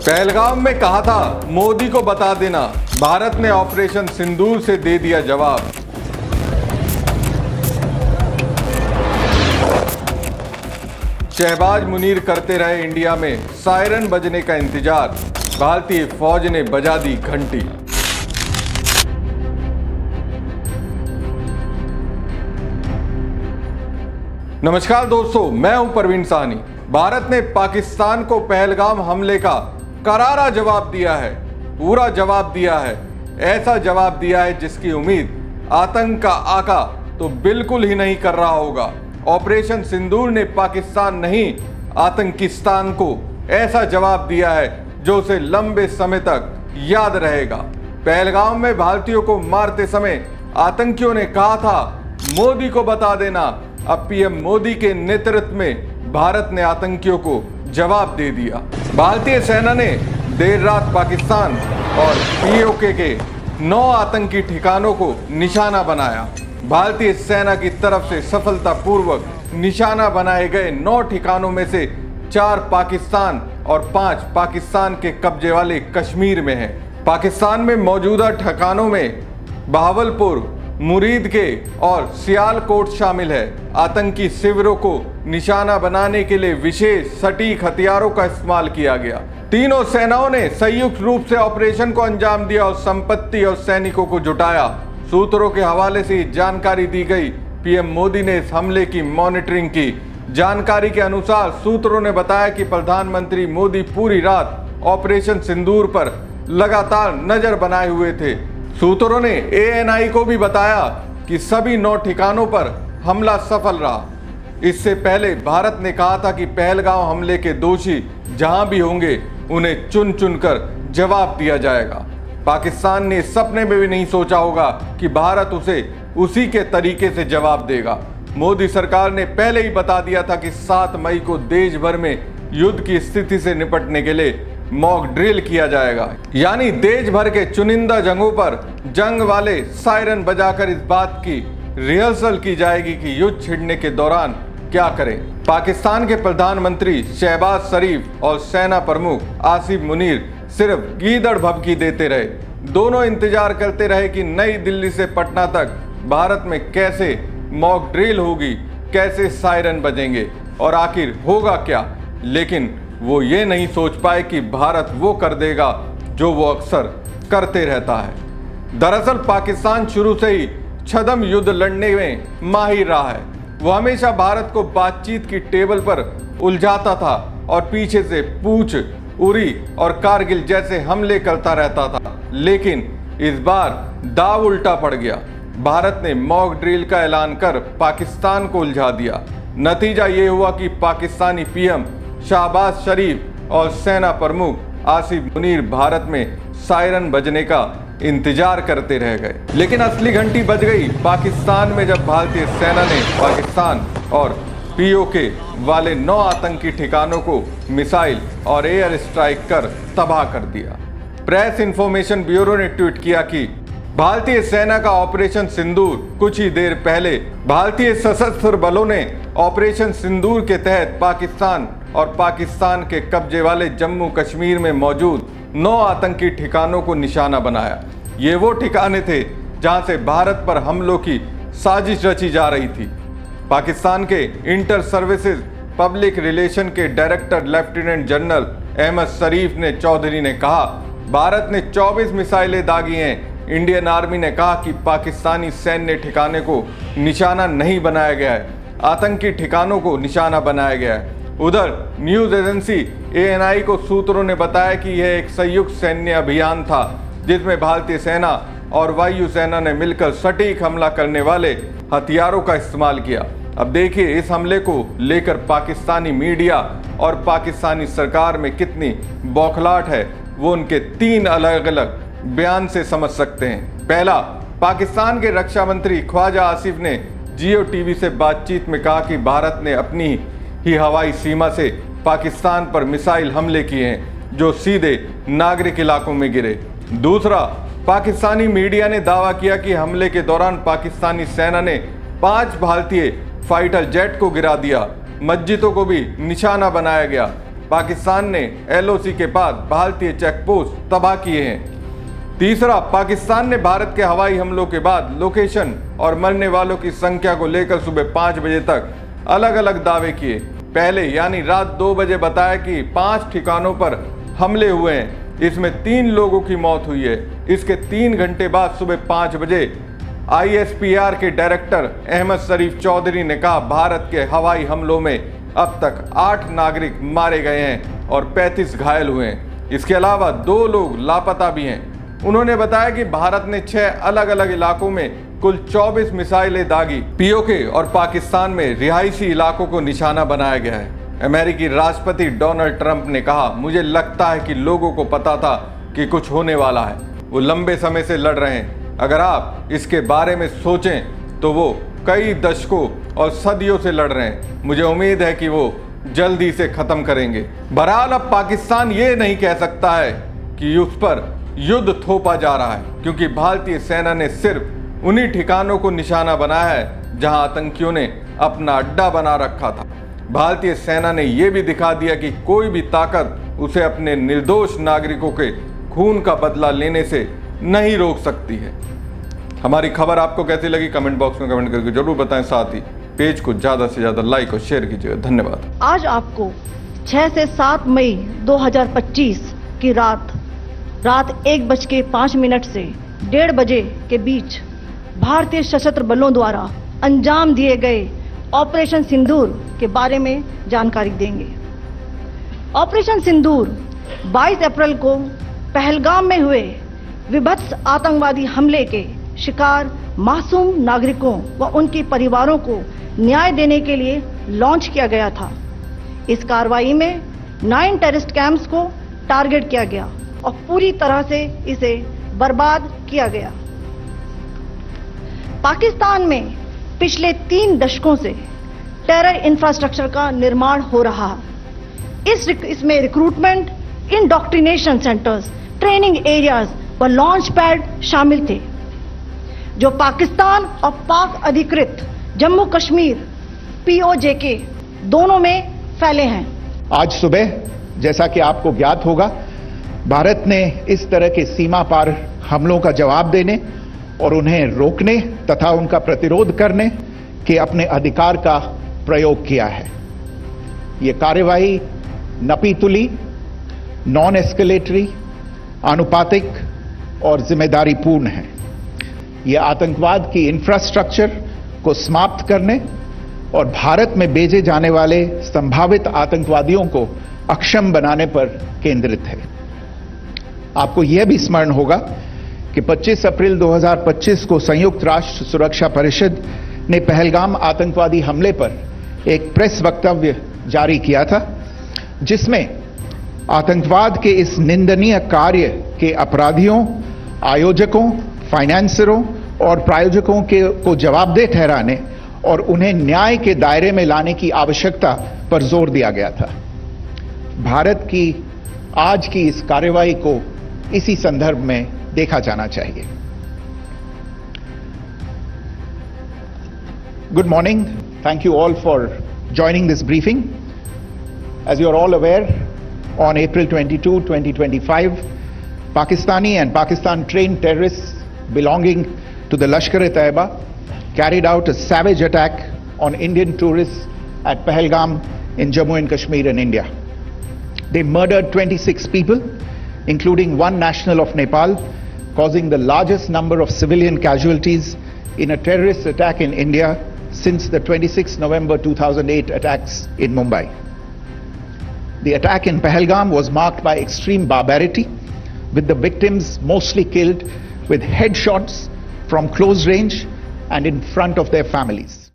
पहलगाम में कहा था मोदी को बता देना, भारत ने ऑपरेशन सिंदूर से दे दिया जवाब। शहबाज मुनीर करते रहे इंडिया में सायरन बजने का इंतजार, भारतीय फौज ने बजा दी घंटी। नमस्कार दोस्तों, मैं हूं परवीन साहनी। भारत ने पाकिस्तान को पहलगाम हमले का करारा जवाब दिया है, पूरा जवाब दिया है। ऐसा जवाब दिया है जिसकी उम्मीद आतंक का आका तो बिल्कुल ही नहीं कर रहा होगा। ऑपरेशन सिंदूर ने पाकिस्तान नहीं, आतंकिस्तान को ऐसा जवाब दिया है जो उसे लंबे समय तक याद रहेगा। पहलगाम में भारतीयों को मारते समय आतंकियों ने कहा था मोदी को बता देना। अब पीएम मोदी के नेतृत्व में भारत ने आतंकियों को जवाब दे दिया। भारतीय सेना ने देर रात पाकिस्तान और पीओके के 9 आतंकी ठिकानों को निशाना बनाया। भारतीय सेना की तरफ से सफलतापूर्वक निशाना बनाए गए 9 ठिकानों में से 4 पाकिस्तान और 5 पाकिस्तान के कब्जे वाले कश्मीर में हैं। पाकिस्तान में मौजूदा ठिकानों में बहावलपुर, मुरीद के और सियालकोट शामिल है। आतंकी शिविरों को निशाना बनाने के लिए विशेष सटीक हथियारों का इस्तेमाल किया गया। तीनों सेनाओं ने संयुक्त रूप से ऑपरेशन को अंजाम दिया और संपत्ति और सैनिकों को जुटाया। सूत्रों के हवाले से जानकारी दी गई। पीएम मोदी ने इस हमले की मॉनिटरिंग की। जानकारी के अनुसार सूत्रों ने बताया कि प्रधानमंत्री मोदी पूरी रात ऑपरेशन सिंदूर पर लगातार नजर बनाए हुए थे। सूत्रों ने एएनआई को भी बताया कि सभी 9 ठिकानों पर हमला सफल रहा। इससे पहले भारत ने कहा था कि पहलगाम हमले के दोषी जहां भी होंगे उन्हें चुन चुनकर जवाब दिया जाएगा। पाकिस्तान ने सपने में भी नहीं सोचा होगा कि भारत उसे उसी के तरीके से जवाब देगा। मोदी सरकार ने पहले ही बता दिया था कि 7 मई को देश भर में युद्ध की स्थिति से निपटने के लिए मॉक ड्रिल किया जाएगा, यानी देश भर के चुनिंदा जगहों पर जंग वाले सायरन बजाकर इस बात की रिहर्सल की जाएगी कि युद्ध छिड़ने के दौरान क्या करें। पाकिस्तान के प्रधानमंत्री शहबाज शरीफ और सेना प्रमुख आसिफ मुनीर सिर्फ गीदड़ भभकी देते रहे। दोनों इंतजार करते रहे कि नई दिल्ली से पटना तक भारत में कैसे मॉक ड्रिल होगी, कैसे सायरन बजेंगे और आखिर होगा क्या। लेकिन वो ये नहीं सोच पाए कि भारत वो कर देगा जो वो अक्सर करते रहता है। दरअसल पाकिस्तान शुरू से ही छद्म युद्ध लड़ने में माहिर रहा है। वो हमेशा भारत को बातचीत की टेबल पर उलझाता था और पीछे से पूंछ, उरी और कारगिल जैसे हमले करता रहता था। लेकिन इस बार दाव उल्टा पड़ गया। भारत ने मॉक ड्रिल का ऐलान कर पाकिस्तान को उलझा दिया। नतीजा ये हुआ कि पाकिस्तानी पीएम शहबाज शरीफ और सेना प्रमुख आसिफ मुनीर भारत में सायरन बजने का इंतजार करते रह गए। लेकिन असली घंटी बज गई पाकिस्तान में जब भारतीय सेना ने पाकिस्तान और पीओके वाले 9 आतंकी ठिकानों को मिसाइल और एयर स्ट्राइक कर तबाह कर दिया। प्रेस इंफॉर्मेशन ब्यूरो ने ट्वीट किया कि भारतीय सेना का ऑपरेशन सिंदूर कुछ ही देर पहले भारतीय सशस्त्र बलों ने ऑपरेशन सिंदूर के तहत पाकिस्तान और पाकिस्तान के कब्जे वाले जम्मू कश्मीर में मौजूद 9 आतंकी ठिकानों को निशाना बनाया। ये वो ठिकाने थे जहां से भारत पर हमलों की साजिश रची जा रही थी। पाकिस्तान के इंटर सर्विसेज पब्लिक रिलेशन के डायरेक्टर लेफ्टिनेंट जनरल अहमद शरीफ ने चौधरी ने कहा, भारत ने 24 मिसाइलें दागी हैं। इंडियन आर्मी ने कहा कि पाकिस्तानी सैन्य ठिकाने को निशाना नहीं बनाया गया है, आतंकी ठिकानों को निशाना बनाया गया है। उधर न्यूज एजेंसी एएनआई को सूत्रों ने बताया कि यह एक संयुक्त सैन्य अभियान था जिसमें भारतीय सेना और वायुसेना ने मिलकर सटीक हमला करने वाले हथियारों का इस्तेमाल किया। अब देखिए इस हमले को लेकर पाकिस्तानी मीडिया और पाकिस्तानी सरकार में कितनी बौखलाहट है, वो उनके 3 अलग अलग बयान से समझ सकते हैं। पहला, पाकिस्तान के रक्षा मंत्री ख्वाजा आसिफ ने जियो टीवी से बातचीत में कहा कि भारत ने अपनी ही हवाई सीमा से पाकिस्तान पर मिसाइल हमले किए हैं जो सीधे नागरिक इलाकों में गिरे। दूसरा, पाकिस्तानी मीडिया ने दावा किया कि हमले के दौरान पाकिस्तानी सेना ने 5 भारतीय फाइटर जेट को गिरा दिया, मस्जिदों को भी निशाना बनाया गया। पाकिस्तान ने LOC के पास भारतीय चेकपोस्ट तबाह किए हैं। तीसरा, पाकिस्तान ने भारत के हवाई हमलों के बाद लोकेशन और मरने वालों की संख्या को लेकर सुबह 5 बजे तक अलग अलग दावे किए। पहले यानी रात 2 बजे बताया कि 5 ठिकानों पर हमले हुए हैं, इसमें 3 लोगों की मौत हुई है। इसके 3 घंटे बाद सुबह 5 बजे ISPR के डायरेक्टर अहमद शरीफ चौधरी ने कहा भारत के हवाई हमलों में अब तक 8 नागरिक मारे गए हैं और 35 घायल हुए हैं। इसके अलावा 2 लोग लापता भी हैं। उन्होंने बताया कि भारत ने 6 अलग अलग इलाकों में कुल 24 मिसाइलें दागी। POK और पाकिस्तान में रिहायशी इलाकों को निशाना बनाया गया है। अमेरिकी राष्ट्रपति डोनाल्ड ट्रंप ने कहा, मुझे लगता है कि लोगों को पता था कि कुछ होने वाला है। वो लंबे समय से लड़ रहे हैं। अगर आप इसके बारे में सोचें तो वो कई दशकों और सदियों से लड़ रहे हैं। मुझे उम्मीद है कि वो जल्दी से खत्म करेंगे। बहरहाल अब पाकिस्तान ये नहीं कह सकता है कि उस पर युद्ध थोपा जा रहा है, क्योंकि भारतीय सेना ने सिर्फ उन्हीं ठिकानों को निशाना बनाया है जहां आतंकियों ने अपना अड्डा बना रखा था। भारतीय सेना ने यह भी दिखा दिया कि कोई भी ताकत उसे अपने निर्दोष नागरिकों के खून का बदला लेने से नहीं रोक सकती है। हमारी खबर आपको कैसी लगी कमेंट बॉक्स में कमेंट करके जरूर बताएं। साथ ही पेज को ज्यादा से ज्यादा लाइक और शेयर कीजिएगा। धन्यवाद। आज आपको 6 से 7 मई 2025 की रात 1:05 से 1:30 बजे के बीच भारतीय सशस्त्र बलों द्वारा अंजाम दिए गए ऑपरेशन सिंदूर के बारे में जानकारी देंगे। ऑपरेशन सिंदूर 22 अप्रैल को पहलगाम में हुए विभत्स आतंकवादी हमले के शिकार मासूम नागरिकों व उनके परिवारों को न्याय देने के लिए लॉन्च किया गया था। इस कार्रवाई में 9 टेररिस्ट कैंप्स को टारगेट किया गया और पूरी तरह से इसे बर्बाद किया गया। पाकिस्तान में पिछले 3 दशकों से टेरर इंफ्रास्ट्रक्चर का निर्माण हो रहा है। इसमें recruitment, indoctrination centres, training areas व लॉन्च पैड शामिल थे, जो पाकिस्तान और पाक अधिकृत जम्मू कश्मीर POJK दोनों में फैले हैं। आज सुबह जैसा कि आपको ज्ञात होगा, भारत ने इस तरह के सीमा पार हमलों का जवाब देने और उन्हें रोकने तथा उनका प्रतिरोध करने के अपने अधिकार का प्रयोग किया है। ये कार्यवाही नपीतुली, नॉन एस्केलेटरी, आनुपातिक और जिम्मेदारीपूर्ण है। ये आतंकवाद की इंफ्रास्ट्रक्चर को समाप्त करने और भारत में भेजे जाने वाले संभावित आतंकवादियों को अक्षम बनाने पर केंद्रित है। आपको यह भी स्मरण होगा कि 25 अप्रैल 2025 को संयुक्त राष्ट्र सुरक्षा परिषद ने पहलगाम आतंकवादी हमले पर एक प्रेस वक्तव्य जारी किया था, जिसमें आतंकवाद के इस निंदनीय कार्य के अपराधियों, आयोजकों, फाइनेंसरों और प्रायोजकों को जवाबदेह ठहराने और उन्हें न्याय के दायरे में लाने की आवश्यकता पर जोर दिया गया था। भारत की आज की इस कार्रवाई को इसी संदर्भ में देखा जाना चाहिए। Good morning. Thank you all for joining this briefing. As you are all aware, on April 22, 2025, Pakistani and Pakistan-trained terrorists belonging to the Lashkar-e-Taiba carried out a savage attack on Indian tourists at Pahalgam in Jammu and Kashmir in India. They murdered 26 people, including one national of Nepal, causing the largest number of civilian casualties in a terrorist attack in India since the 26 November 2008 attacks in Mumbai. The attack in Pahalgam was marked by extreme barbarity, with the victims mostly killed with headshots from close range and in front of their families.